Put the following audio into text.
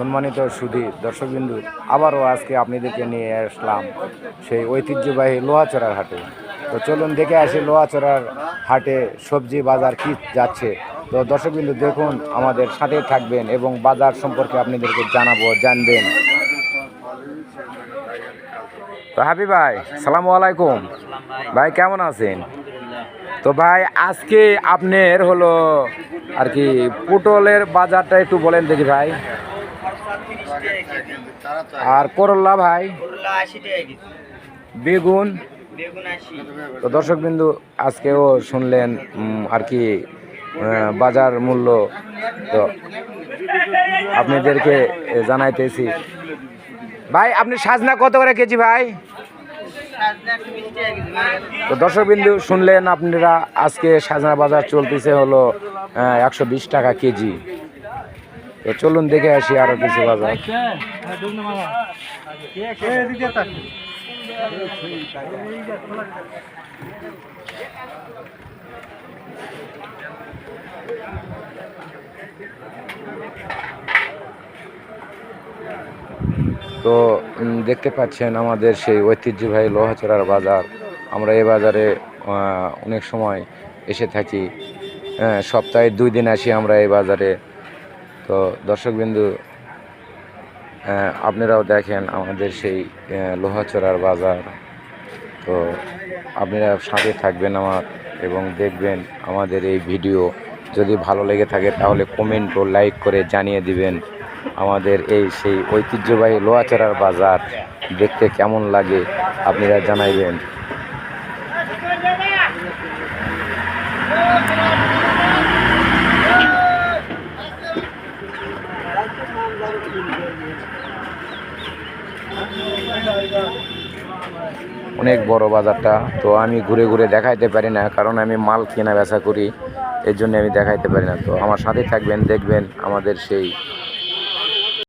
সম্মানিত সুধী দর্শকবিন্দু, আবারও আজকে আপনাদেরকে নিয়ে আসলাম সেই ঐতিহ্যবাহী লোহাচড়ার হাটে। তো চলুন দেখে আসি লোহাচড়ার হাটে সবজি বাজার কি যাচ্ছে। তো দর্শকবিন্দু দেখুন, আমাদের সাথে থাকবেন এবং বাজার সম্পর্কে আপনাদেরকে জানবেন। তো হাবিব ভাই, সালামু আলাইকুম ভাই, কেমন আছেন? তো ভাই আজকে আপনার হলো আর কি পটলের বাজারটা একটু বলেন দেখি ভাই। আর করল্লা ভাই? বেগুন? তো দর্শকবিন্দু আজকেও শুনলেন আর কি বাজার মূল্য। তো আপনাদেরকে জানাইতেছি ভাই, আপনি সাজনা কত করে কেজি ভাই? তো দর্শকবিন্দু শুনলেন আপনারা, আজকে সাজনা বাজার চলতেছে হলো 120 টাকা কেজি। তো চলুন দেখে আসি আরো কিছু বাজার। তো দেখতে পাচ্ছেন আমাদের সেই ঐতিহ্যবাহী লোহাচড়ার বাজার। আমরা এই বাজারে অনেক সময় এসে থাকি, সপ্তাহে 2 দিন আসি আমরা এই বাজারে। তো দর্শকবিন্দু আপনারাও দেখেন আমাদের সেই লোহাচড়ার বাজার। তো আপনারা সাথে থাকবেন আমার এবং দেখবেন আমাদের এই ভিডিও। যদি ভালো লেগে থাকে তাহলে কমেন্ট ও লাইক করে জানিয়ে দিবেন আমাদের এই সেই ঐতিহ্যবাহী লোহাচড়ার বাজার দেখতে কেমন লাগে আপনারা জানাইবেন। অনেক বড় বাজারটা, তো আমি ঘুরে ঘুরে দেখাইতে পারি না, কারণ আমি মাল কেনা বেচা করি, এর জন্য আমি দেখাইতে পারি না। তো আমার সাথে থাকবেন, দেখবেন আমাদের সেই